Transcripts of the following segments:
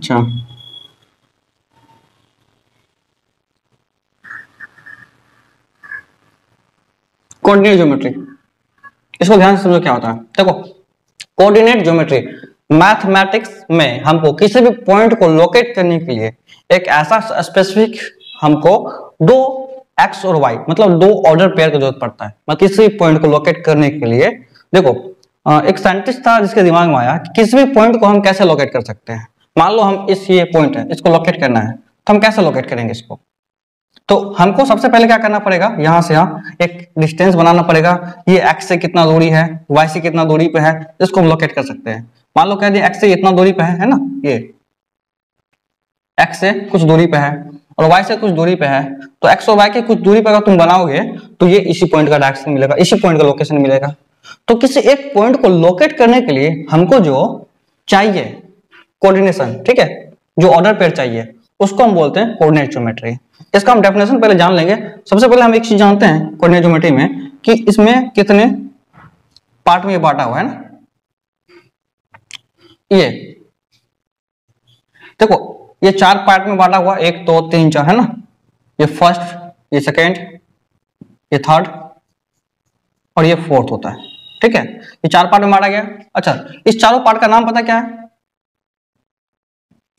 अच्छा, coordinate geometry, इसको ध्यान से समझो क्या होता है। देखो कोऑर्डिनेट ज्योमेट्री मैथमेटिक्स में हमको किसी भी पॉइंट को लोकेट करने के लिए एक ऐसा स्पेसिफिक हमको दो एक्स और वाई मतलब दो ऑर्डर पेयर की जरूरत पड़ता है। मतलब किसी भी पॉइंट को लोकेट करने के लिए देखो एक साइंटिस्ट था जिसके दिमाग में आया कि किसी भी पॉइंट को हम कैसे लोकेट कर सकते हैं। मान लो हम ये पॉइंट है, इसको लोकेट करना है, तो हम कैसे लोकेट करेंगे इसको। तो हमको सबसे पहले क्या करना पड़ेगा, यहां से यहां एक डिस्टेंस बनाना पड़ेगा। ये एक्स से कितना दूरी है, वाई से कितना दूरी पे है, इसको हम लोकेट कर सकते हैं। मान लो कह दिए एक्स से इतना दूरी पे है ना, ये एक्स से कुछ दूरी पे है और वाई से कुछ दूरी पे है। तो एक्स और वाई की कुछ दूरी पे अगर तुम बनाओगे तो ये इसी पॉइंट का डायरेक्शन मिलेगा, इसी पॉइंट का लोकेशन मिलेगा। तो किसी एक पॉइंट को लोकेट करने के लिए हमको जो चाहिए कोऑर्डिनेशन, ठीक है, जो ऑर्डर पेयर चाहिए उसको हम बोलते हैं कोऑर्डिनेट ज्योमेट्री। इसका हम डेफिनेशन पहले जान लेंगे। सबसे पहले हम एक चीज जानते हैं कोऑर्डिनेट ज्योमेट्री में कि इसमें कितने पार्ट में बांटा हुआ है ना। ये देखो ये 4 पार्ट में बांटा हुआ, 1 2 3 4 है ना। ये फर्स्ट, ये सेकेंड, ये थर्ड और ये फोर्थ होता है, ठीक है। ये 4 पार्ट में बांटा गया। अच्छा, इस चारों पार्ट का नाम पता क्या है,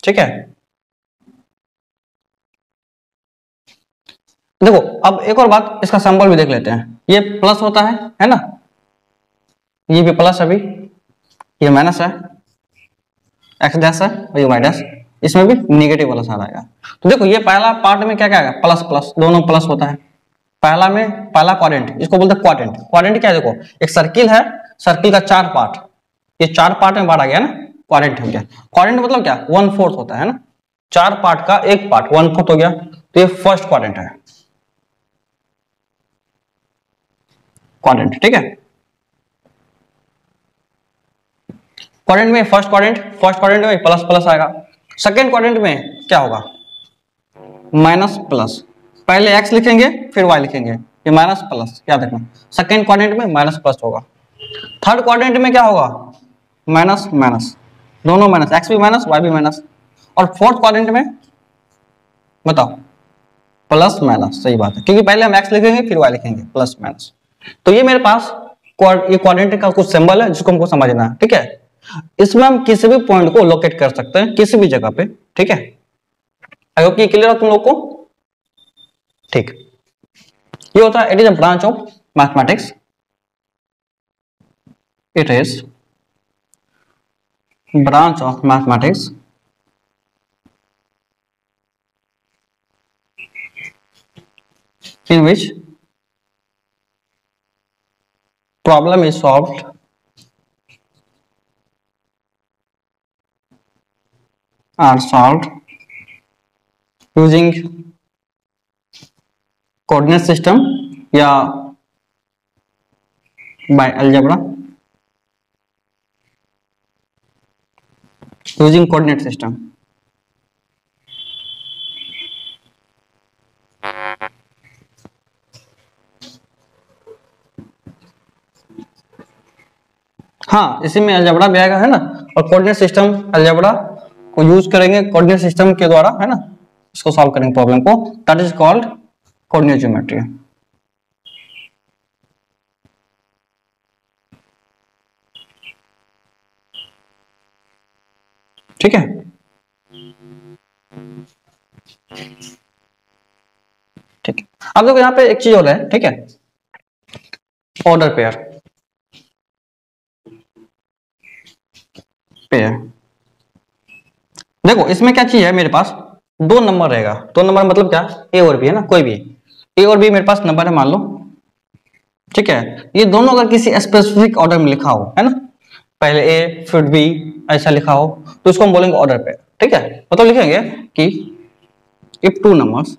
ठीक है। देखो अब एक और बात, इसका सिंबल भी देख लेते हैं। ये प्लस होता है ना, ये भी प्लस अभी, ये माइनस है, एक्स डैश है और ये वाई डैश, इसमें भी निगेटिव वाला साइन आएगा। तो देखो ये पहला पार्ट में क्या क्या आएगा, प्लस प्लस, दोनों प्लस होता है। पहला में पहला क्वाड्रेंट, इसको बोलते हैं क्वाड्रेंट। क्वाड्रेंट क्या है, देखो एक सर्किल है, सर्किल का 4 पार्ट, ये 4 पार्ट में बांटा गया ना, क्वाड्रेंट हो गया। क्वाड्रेंट मतलब क्या, 1/4 होता है ना, 4 पार्ट का एक पार्ट 1/4 हो गया। तो ये फर्स्ट क्वाड्रेंट है, क्वाड्रेंट, ठीक है। क्वाड्रेंट में फर्स्ट क्वाड्रेंट में प्लस प्लस आएगा। सेकेंड क्वाड्रेंट में क्या होगा, माइनस प्लस। पहले एक्स लिखेंगे फिर वाई लिखेंगे, ये माइनस प्लस याद रखना। सेकेंड क्वाड्रेंट में माइनस प्लस होगा। थर्ड क्वाड्रेंट में क्या होगा, माइनस माइनस, दोनों माइनस, एक्स भी माइनस वाई भी माइनस। और फोर्थ क्वाड्रेंट में बताओ, प्लस माइनस, सही बात है, क्योंकि पहले हम एक्स लिखेंगे फिर वाई लिखेंगे, प्लस माइनस। तो ये मेरे पास ये क्वाड्रेंट का कुछ सिंबल है जिसको हमको समझना है, ठीक है। इसमें हम किसी भी पॉइंट को लोकेट कर सकते हैं किसी भी जगह पे, ठीक है। आई होप ये क्लियर हो तुम लोग को, ठीक। ये होता है, it is a branch of mathematics, it is branch of mathematics in which problem is solved using coordinate system या by algebra, using coordinate system। हाँ, इसी में अलजेब्रा भी आएगा, है ना। और कोऑर्डिनेट सिस्टम अलजेब्रा को यूज करेंगे, कोऑर्डिनेट सिस्टम के द्वारा, है ना, इसको सॉल्व करेंगे प्रॉब्लम को। That is called coordinate geometry, ठीक है। ठीक है, अब देखो यहाँ पे एक चीज और है, ठीक है, ऑर्डर पेयर। देखो इसमें क्या चीज है, मेरे पास 2 नंबर रहेगा। 2 नंबर मतलब क्या, ए और बी, है ना, कोई भी ए और बी मेरे पास नंबर है मान लो, ठीक है। ये दोनों अगर किसी स्पेसिफिक ऑर्डर में लिखा हो, है ना, पहले ए फिर बी ऐसा लिखा हो, तो इसको हम बोलेंगे ऑर्डर पेयर, ठीक है। मतलब लिखेंगे कि इफ 2 नंबर्स,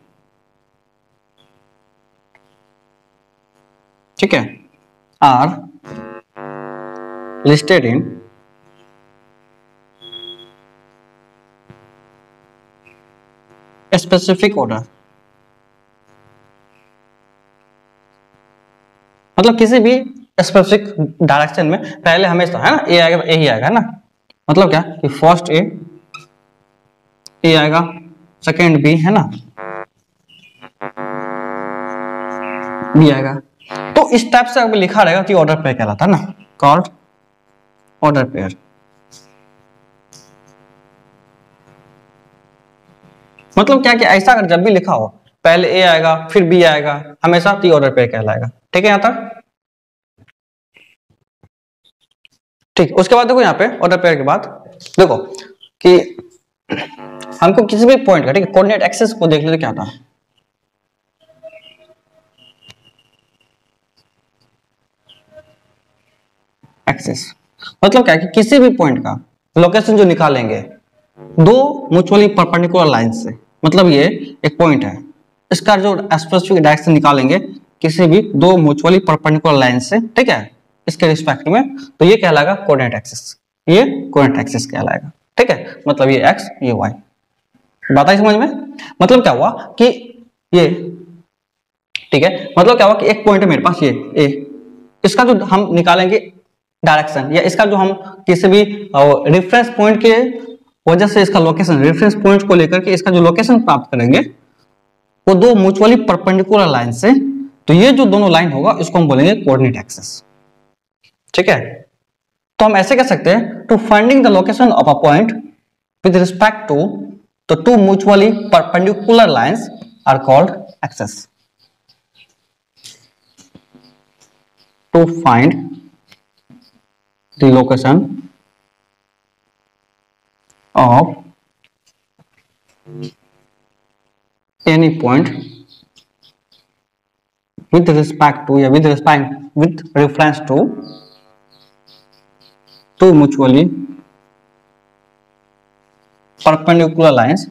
ठीक है, are listed in specific order, मतलब किसी भी स्पेसिफिक डायरेक्शन में पहले हमेशा, है ना, ए आएगा ए ही आएगा, है ना। मतलब क्या कि फर्स्ट ए ए आएगा, सेकेंड बी है ना, बी आएगा। तो इस टाइप से अगर लिखा रहेगा तो ऑर्डर पेयर कहलाता है ना, कॉल्ड ऑर्डर पेयर। मतलब क्या कि ऐसा अगर जब भी लिखा हो पहले ए आएगा फिर बी आएगा, हमेशा तो ऑर्डर पेयर कहलाएगा। ठीक है यहां तक? ठीक, उसके बाद देखो यहाँ पे ऑर्डर पेयर के बाद देखो कि हमको किसी भी पॉइंट का, ठीक है, कोऑर्डिनेट एक्सिस को देख लेते क्या था। एक्सिस मतलब क्या है कि किसी भी पॉइंट का लोकेशन जो निकालेंगे दो म्यूचुअली परपेंडिकुलर लाइन से, मतलब ये एक पॉइंट है, इसका जो स्पेसिफिक डायरेक्शन निकालेंगे किसी भी दो म्यूचुअली परपेंडिकुलर लाइन से, ठीक है, इसके रिस्पेक्ट में, तो ये कहलाएगा कोऑर्डिनेट एक्सिस, ये कोऑर्डिनेट एक्सिस कहलाएगा। ठीक है, मतलब ये एक्स ये वाई। बात आई समझ में? मतलब क्या हुआ कि ये, ठीक है, मतलब क्या हुआ कि एक पॉइंट है मेरे पास ये ए, इसका जो हम निकालेंगे डायरेक्शन, या इसका जो हम किसी भी रेफरेंस पॉइंट के वजह से इसका लोकेशन, रेफरेंस पॉइंट को लेकर के इसका जो लोकेशन प्राप्त करेंगे वो दो म्यूचुअली परपेंडिकुलर लाइन से, तो ये जो दोनों लाइन होगा इसको हम बोलेंगे कोऑर्डिनेट एक्सिस। ठीक है, तो हम ऐसे कह सकते हैं to finding the location of a point with respect to the two mutually perpendicular lines are called axis. To find the location of any point with respect to, या with reference to two mutually perpendicular lines,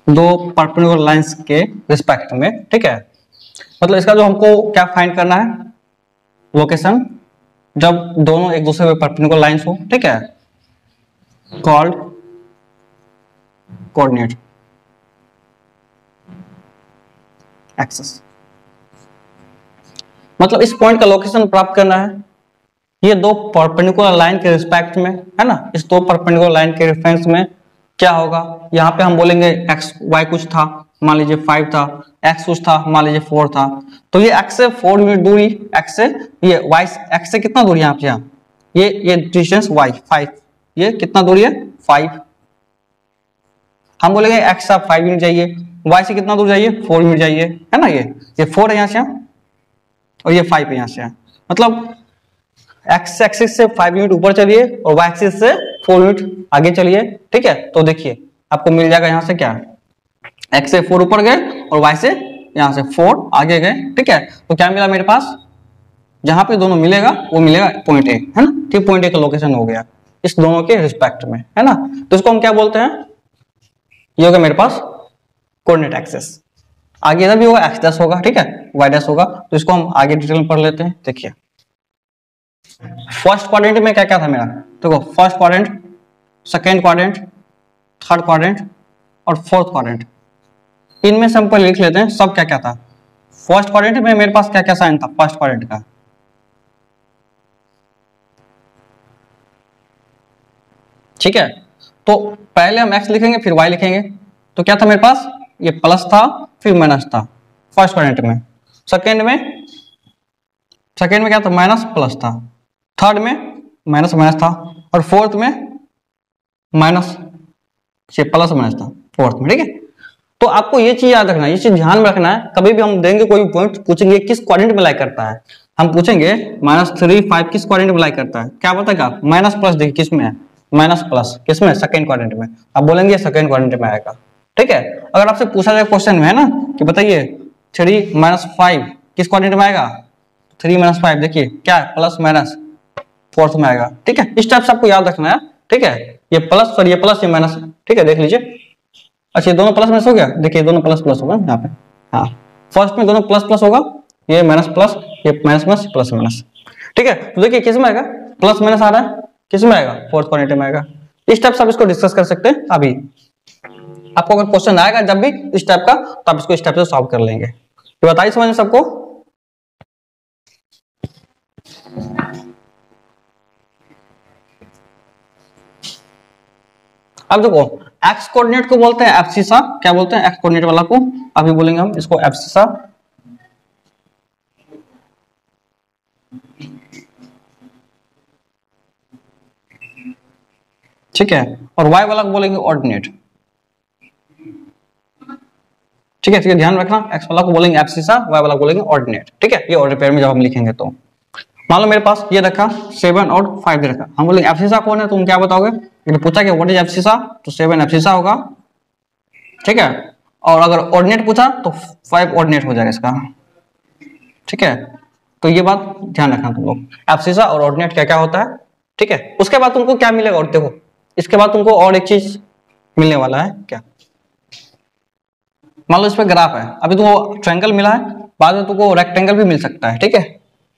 दो perpendicular lines के respect में। ठीक है, मतलब इसका जो हमको क्या फाइंड करना है, लोकेशन जब दोनों एक दूसरे पे परपेंडिकुलर लाइंस हो, ठीक है, कॉल्ड कोऑर्डिनेट एक्सिस। मतलब इस पॉइंट का लोकेशन प्राप्त करना है, ये दो परपेंडिकुलर लाइन के रिस्पेक्ट में है ना, इस दो परपेंडिकुलर लाइन के रेफरेंस में क्या होगा, यहाँ पे हम बोलेंगे एक्स वाई कुछ था, मान लीजिए 5 था, एक्स कुछ था, मान लीजिए 4 था, तो ये एक्स से 4 यूनिट दूरी, एक्स से ये वाई, एक्स से कितना दूरी है यहाँ पे, यहाँ ये डिस्टेंस वाई 5, ये कितना दूरी है 5, हम बोलेंगे एक्स से 5 यूनिट जाइए, वाई से कितना दूर जाइए 4 यूनिट जाइए, है ना, ये 4 है यहाँ से और ये 5 है यहाँ से, मतलब एक्स एक्सिस से 5 यूनिट ऊपर चलिए और वाई एक्सिस से 4 यूनिट आगे चलिए। ठीक है, तो देखिए आपको मिल जाएगा यहाँ से क्या, एक्स से 4 ऊपर गए और वाई से यहाँ से 4 आगे गए। ठीक है, तो क्या मिला मेरे पास, जहां पे दोनों मिलेगा वो मिलेगा पॉइंट ए, है ना, ठीक, पॉइंट ए का लोकेशन हो गया इस दोनों के रिस्पेक्ट में, है ना, तो इसको हम क्या बोलते हैं, ये होगा मेरे पास कोऑर्डिनेट एक्सिस। आगे इधर भी होगा एक्स डैश होगा, ठीक है, वाई डैश होगा, तो इसको हम आगे डिटेल में पढ़ लेते हैं। देखिए फर्स्ट क्वाड्रेंट में क्या क्या था मेरा, देखो first quadrant, second quadrant, third quadrant और फोर्थ क्वाड्रेंट, इनमें से हम पहले लिख लेते हैं सब क्या क्या था। फर्स्ट क्वाड्रेंट में मेरे पास क्या क्या साइन था फर्स्ट क्वाड्रेंट का, ठीक है, तो पहले हम x लिखेंगे फिर y लिखेंगे, तो क्या था मेरे पास, ये प्लस था फिर माइनस था फर्स्ट क्वाड्रेंट में, सेकेंड में क्या था, माइनस प्लस था, थर्ड में माइनस माइनस था और फोर्थ में माइनस से प्लस माइनस था फोर्थ में। ठीक है, तो आपको ये चीज याद रखना है, ये चीज ध्यान में रखना है, कभी भी हम देंगे कोई पॉइंट पूछेंगे किस क्वाड्रेंट में लाई करता है, हम पूछेंगे -3 5 किस क्वाड्रेंट में लाई करता है, क्या बताएगा माइनस प्लस, देखिए किस में है माइनस प्लस, किस में सेकंड क्वाड्रेंट में, आप बोलेंगे सेकंड क्वाड्रेंट में आएगा। ठीक है, अगर आपसे पूछा जाए क्वेश्चन में है ना कि बताइए 3 - 5 किस क्वाड्रेंट में आएगा, 3 - 5 देखिए क्या है प्लस माइनस फोर्थ में आएगा। ठीक है, इस टाइप से आपको याद रखना है। ठीक है, ये प्लस सॉरी ये प्लस ये माइनस, ठीक है देख लीजिए, अच्छा ये दोनों प्लस माइनस हो गया, देखिए दोनों प्लस प्लस होगा यहाँ पे, हाँ फर्स्ट में दोनों प्लस प्लस होगा, ये माइनस प्लस ये माइनस माइनस प्लस माइनस। ठीक है, तो देखिए किस में आएगा प्लस माइनस आ रहा है, किस में आएगा फोर्थ क्वाड्रेंट में आएगा। इस टाइप से आप इसको डिस्कस कर सकते हैं। अभी आपको अगर क्वेश्चन आएगा जब भी इस टाइप का, तो आप इसको इस टाइप से सॉल्व कर लेंगे। तो बताइए समझ में सबको, अब देखो एक्स कोऑर्डिनेट को बोलते हैं एब्सिसा, क्या बोलते हैं एक्स कोऑर्डिनेट वाला को, अभी बोलेंगे हम इसको एब्सिसा। ठीक है, और वाई वाला को बोलेंगे ऑर्डिनेट। ठीक है, ध्यान रखना, एक्स वाला को बोलेंगे एब्सिसा, वाई वाला को बोलेंगे ऑर्डिनेट। ठीक है, ये ऑर्डर पेयर में जब हम लिखेंगे तो मान लो मेरे पास ये रखा 7 और 5 दे रखा, हम बोलेंगे एब्सिसा कौन है, तुम क्या बताओगे, ये पूछा कि व्हाट इज एब्सिसा, तो 7 एब्सिसा होगा। ठीक है, और अगर ऑर्डिनेट पूछा तो 5 ऑर्डिनेट हो जाएगा इसका। ठीक है, तो ये बात ध्यान रखना तुम लोग, एब्सिसा और ऑर्डिनेट क्या क्या होता है। ठीक है, उसके बाद तुमको क्या मिलेगा, और देखो इसके बाद तुमको और एक चीज मिलने वाला है, क्या, मान लो इस पे ग्राफ है, अभी तुमको ट्रायंगल मिला है, बाद में तुमको रेक्टेंगल भी मिल सकता है। ठीक है,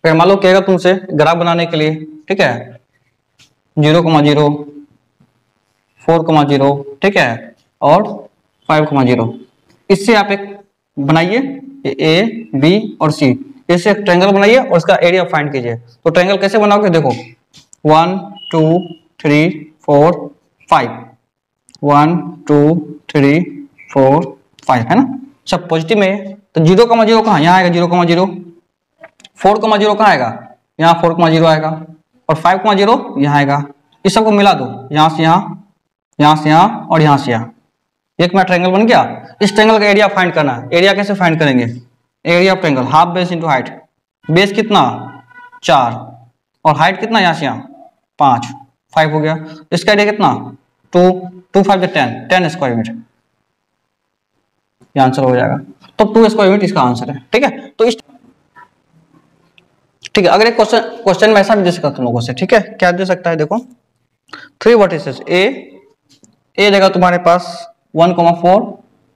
फिर मान लो कहेगा तुमसे ग्राफ बनाने के लिए, ठीक है 0,0 4,0, ठीक है, और 5,0, इससे आप एक बनाइए ए बी और सी, इससे एक ट्रायंगल बनाइए और इसका एरिया फाइंड कीजिए। तो ट्रायंगल कैसे बनाओगे, देखो 1 2 3 4 5, 1 2 3 4 5 है ना, सब पॉजिटिव में है। तो 0,0 कहाँ, यहाँ आएगा 0,0, 4,0 कहाँ आएगा, यहाँ 4,0 आएगा, और 5,0 यहाँ आएगा। इस सबको मिला दो, यहाँ से यहाँ, यहाँ से यहाँ और यहाँ से यहाँ, एक में ट्रायंगल बन गया। इस ट्रायंगल का एरिया फाइंड करना है। एरिया कैसे फाइंड करेंगे, area of triangle half base into height, base कितना 4 और हाइट कितना यहाँ से यहाँ 5, 5 हो गया। इसका एरिया कितना 2, 2 5 10 स्क्वायर मीटर, ये आंसर हो जाएगा। तो 2 स्क्वायर मीटर इसका आंसर है। ठीक है, तो इस ठीक है, अगर एक क्वेश्चन में ऐसा भी दे सकता तुम लोगों से, ठीक है क्या दे सकता है, देखो 3 वर्टिसेस ए देगा तुम्हारे पास 1,4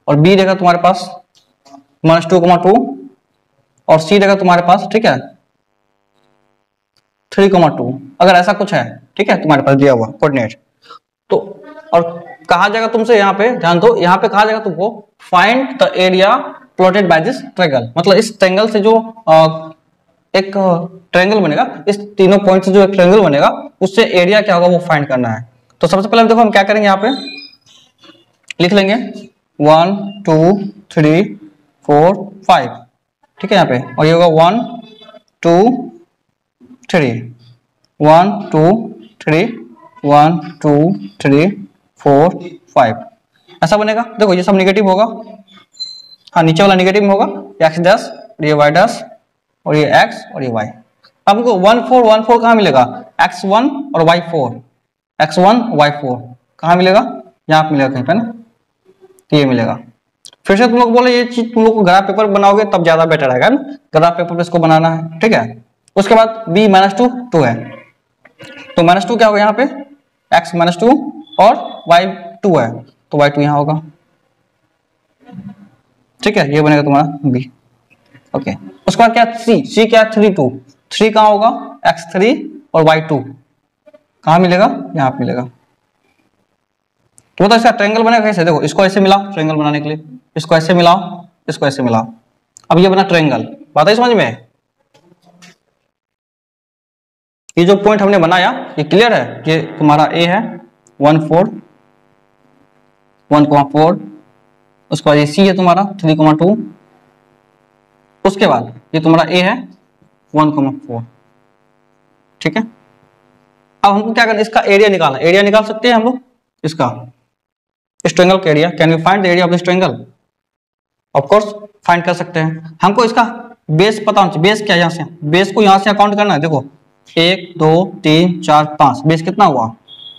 और बी देगा तुम्हारे पास -2,2 और सी देगा तुम्हारे पास, ठीक है 3,2, अगर ऐसा कुछ है, ठीक है तुम्हारे पास दिया हुआ कोऑर्डिनेट, तो और कहा जाएगा तुमसे, यहाँ पे ध्यान दो, यहाँ पे कहा जाएगा तुमको find the area plotted by this triangle, मतलब इस ट्रायंगल से जो एक ट्रायंगल बनेगा, इस तीनों पॉइंट से जो एक ट्रायंगल बनेगा उससे एरिया क्या होगा वो फाइंड करना है। तो सबसे पहले देखो हम क्या करेंगे, यहाँ पे लिख लेंगे 1 2 3 4 5, ठीक है यहाँ पे, और ये होगा 1 2 3 1 2 3 1 2 3 4 5, ऐसा बनेगा। देखो ये सब नेगेटिव होगा, हाँ नीचे वाला नेगेटिव में होगा, x डैश, ये y डैश, और ये x और ये y। अब हमको 1 4 1 4 कहाँ मिलेगा, x1 और y4, x1 y4 कहाँ मिलेगा, यहाँ पे मिलेगा कहीं पे ना, तो ये मिलेगा। फिर से तुम लोग बोले ये चीज तुम लोग को ग्राफ पेपर बनाओगे तब ज्यादा बेटर रहेगा ना, ग्राफ पेपर पे इसको बनाना है। ठीक है, उसके बाद b -2 2 है, तो -2 क्या होगा यहाँ पे, x -2 और y 2 है, तो y 2 यहाँ होगा। ठीक है, ये बनेगा तुम्हारा b। ओके, उसके बाद क्या c क्या 3 2, 3 कहाँ होगा, x3 और y2 कहाँ मिलेगा, यहाँ पे मिलेगा। तो इसका ट्रायंगल बनेगा कैसे, देखो इसको ऐसे मिलाओ ट्रायंगल बनाने के लिए, इसको ऐसे मिलाओ, इसको ऐसे मिलाओ, अब ये बना ट्रायंगल। बात है समझ में, ये जो पॉइंट हमने बनाया ये क्लियर है, ये तुम्हारा a है 1 4 1,4, उसके बाद ये c है तुम्हारा 3,2, उसके बाद ये तुम्हारा a है 1,4। ठीक है, अब हमको क्या करना है, इसका एरिया निकालना, एरिया निकाल सकते हैं हम लोग इसका, इस ट्रायंगल का area. Can we find the area of this triangle, of course find कर सकते हैं। हमको इसका बेस पता होना चाहिए, बेस क्या, यहाँ से बेस को यहाँ से काउंट करना है। देखो 1 2 3 4 5, बेस कितना हुआ,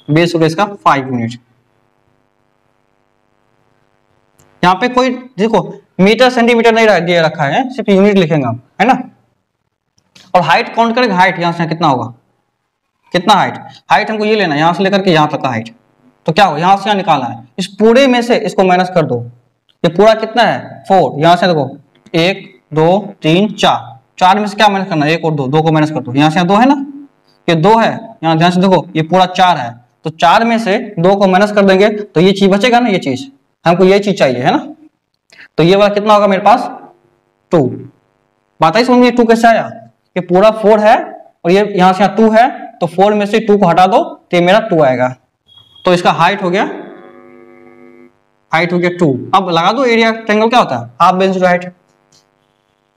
बेस हो गया इसका 5 यूनिट। यहाँ पे कोई देखो मीटर सेंटीमीटर नहीं दिया रखा है, सिर्फ यूनिट लिखेंगे हम, है ना। और हाइट काउंट करेंगे, हाइट यहाँ से कितना होगा, कितना हाइट हमको ये लेना है, यहाँ से लेकर के यहाँ तक का हाइट, तो क्या हो यहाँ से यहाँ निकालना है। इस पूरे में से इसको माइनस कर दो, ये पूरा कितना है 4, यहाँ से देखो 1 2 3 4, 4 में से क्या माइनस करना है, 1 और 2, 2 को माइनस कर दो, यहाँ से 2 है ना, ये 2 है, यहाँ ध्यान से देखो ये पूरा 4 है, तो 4 में से 2 को माइनस कर देंगे तो ये चीज बचेगा ना, ये चीज हमको ये चीज चाहिए है ना। तो ये वाला कितना होगा मेरे पास 2। बात आई समझ में, 2 कैसे आया, ये पूरा 4 है और ये यहाँ से यहाँ 2 है, तो 4 में से 2 को हटा दो तो ये मेरा 2 आएगा। तो इसका हाइट हो गया हाइट हो गया 2। अब लगा दो एरिया ट्रायंगल क्या होता है, half base into height.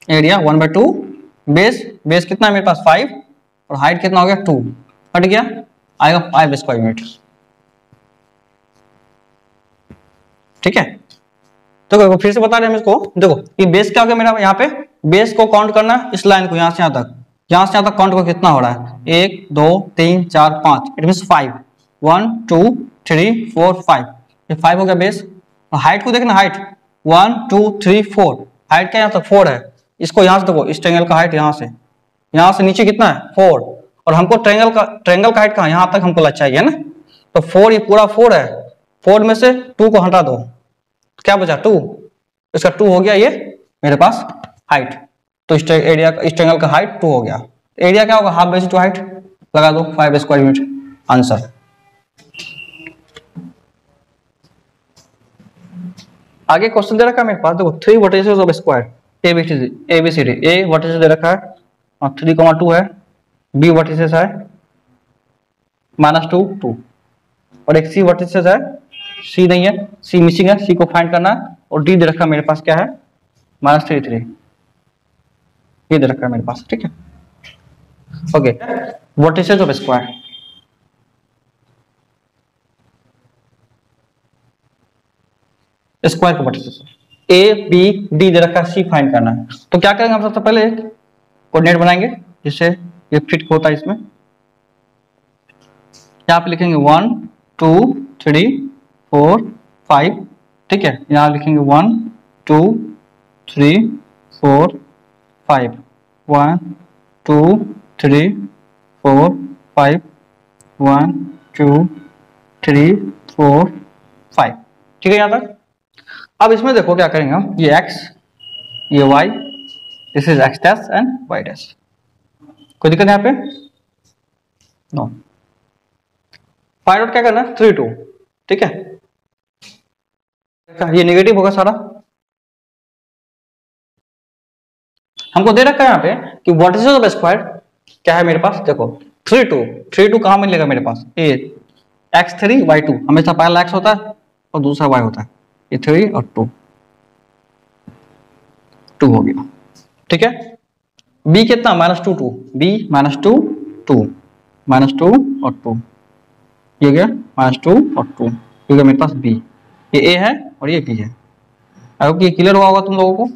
Area 1/2 base, base कितना है मेरे पास 5 और हाइट कितना हो गया 2, हट गया, आएगा 5 स्क्वायर यूनिट। ठीक है, तो फिर से बता रहे हैं हम इसको, देखो ये बेस क्या हो गया मेरा, यहाँ पे बेस को काउंट करना है, इस लाइन को यहाँ से यहाँ तक, यहाँ से यहाँ तक काउंट को कितना हो रहा है 1 2 3 4 5, इट मींस 5, 1 2 3 4 5, ये 5 हो गया बेस। और हाइट को देखना, हाइट 1 2 3 4, हाइट क्या यहाँ तक 4 है, इसको यहाँ से देखो, इस ट्रायंगल का हाइट यहाँ से नीचे कितना है 4, और हमको ट्रायंगल का हाइट कहाँ, यहाँ तक हमको चाहिए ना, तो 4, ये पूरा 4 है, 4 में से 2 को हटा दो, क्या बचा 2, इसका 2 हो गया ये मेरे पास हाइट, तो इस एरिया इस ट्रायंगल का हाइट 2 हो गया। एरिया क्या होगा, हाफ बेस इंटू हाइट, लगा दो 5 स्क्वायर यूनिट, आंसर। आगे क्वेश्चन दे रखा है मेरे पास, देखो 3 vertices of square ABCD, a vertices दे रखा है और 3,2 है, बी वर्टिसेस है -2 2, और एक सी वर्टिसेस है, सी नहीं है, सी मिसिंग है, सी को फाइंड करना है, और डी दे रखा है मेरे पास क्या है -3 3, ये दे रखा है मेरे पास। ठीक है, okay, vertices of square, square का वर्टिसेस ए बी डी दे रखा है, सी फाइंड करना है, तो क्या करेंगे हम सबसे पहले एक कोऑर्डिनेट बनाएंगे जिससे ये फिट होता है इसमें, यहाँ पे लिखेंगे 1 2 3 4 5, ठीक है, यहाँ लिखेंगे 1 2 3 4 5, 1 2 3 4 5, 1 2 3 4 5, ठीक है यहाँ तक। अब इसमें देखो क्या करेंगे हम, ये x ये y, this is x dash and y dash, कोई दिक्कत यहाँ पे नो। फाइंड आउट क्या करना है 3 2, ठीक है, ये नेगेटिव होगा सारा, हमको दे रखा है यहाँ पे कि वर्टिसेस ऑफ स्क्वायर क्या है मेरे पास, देखो 3 2 3 2 कहाँ मिलेगा मेरे पास, ए x3 y2, हमेशा पहला x होता है और दूसरा y होता है, ये 3 और 2 हो गया। ठीक है, b कितना -2 2, b -2 2 -2 और 2, ये गया -2 और 2, ये गया मेरे पास b, ये a है और ये b है। आई होप ये क्लियर हुआ होगा तुम लोगों को।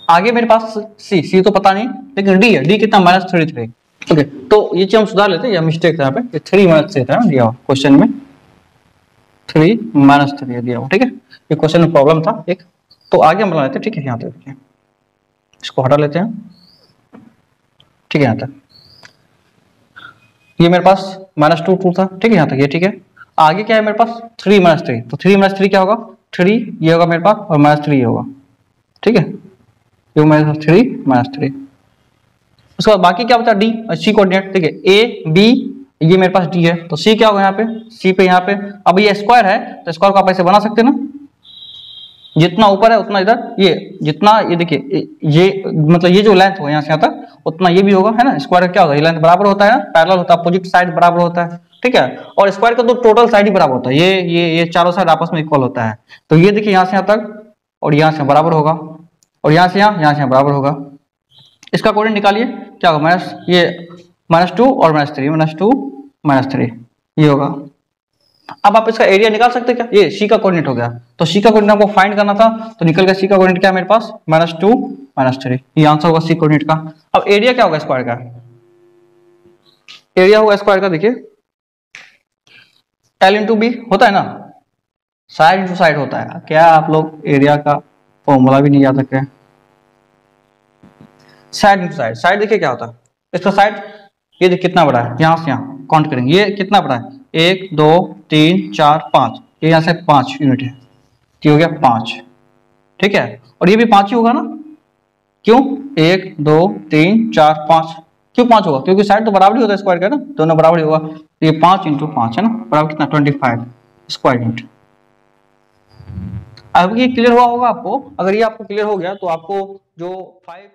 आगे मेरे पास c तो पता नहीं, लेकिन d है, d कितना -3 3। ओके, तो ये चीज हम सुधार लेते हैं, या मिस्टेक था यहाँ पे, 3 -3 था दिया हुआ क्वेश्चन में, 3 -3 दिया हुआ, ठीक है, ये क्वेश्चन में प्रॉब्लम था एक, तो आगे हम बना लेते हैं। ठीक है, यहाँ तक देखिए, इसको हटा लेते हैं, ठीक है, यहाँ तक ये मेरे पास -2 2 था, ठीक है, यहाँ तक ये ठीक है। आगे क्या है मेरे पास 3 -3, तो 3 -3 क्या होगा, 3 ये होगा मेरे पास और -3 ये होगा, ठीक है, ये मेरे पास 3 -3। उसके बाद बाकी क्या बचा डी और सी कोऑर्डिनेट, ठीक है, ए बी ये मेरे पास डी है, तो सी क्या होगा यहाँ पे, सी पे यहाँ पे, अब ये स्क्वायर है तो स्क्वायर को आप ऐसे बना सकते हैं ना, जितना ऊपर है उतना इधर, ये जितना ये देखिए ये मतलब ये जो लेंथ हो यहाँ से यहाँ तक उतना ये भी होगा, है ना, स्क्वायर का क्या होगा, ये लेंथ बराबर होता है, पैरेलल होता है, अपोजिट साइड बराबर होता है, ठीक है, और स्क्वायर का तो टोटल साइड ही बराबर होता है, ये चारों साइड आपस में इक्वल होता है, तो ये देखिए यहाँ से यहाँ तक और यहाँ से बराबर होगा, और यहाँ से यहाँ बराबर होगा। इसका कोऑर्डिनेट निकालिए, क्या होगा माइनस ये -2 और -2 -3 ये होगा। अब आप इसका एरिया निकाल सकते हैं क्या, ये सी का कोऑर्डिनेट हो गया, तो सी का कोऑर्डिनेट आपको फाइंड करना था, तो निकल गया सी का कोऑर्डिनेट क्या है मेरे पास -2 -3, ये आंसर होगा सी कोऑर्डिनेट का। अब एरिया क्या होगा स्क्वायर का, एरिया होगा स्क्वायर का, देखिए L इंटू बी होता है ना, साइड इंटू साइड होता है, क्या आप लोग एरिया का फॉर्मूला भी नहीं याद रख रहे हैं, साइड इंटू साइड, साइड देखिए क्या होता है, इसका साइड ये देखिए कितना बड़ा है, यहाँ से यहाँ काउंट करेंगे, ये कितना बड़ा है 1 2 3 4 5, ये यहाँ से 5 यूनिट है, ये हो गया 5, ठीक है, और ये भी 5 ही होगा ना, क्यों 1 2 3 4 5, क्यों 5 होगा, क्योंकि साइड तो बराबर ही होता है स्क्वायर का ना, दोनों बराबर ही होगा, तो ये 5 × 5 है ना, बराबर कितना 25 स्क्वायर यूनिट। अब ये क्लियर हुआ होगा आपको, अगर ये आपको क्लियर हो गया तो आपको जो 5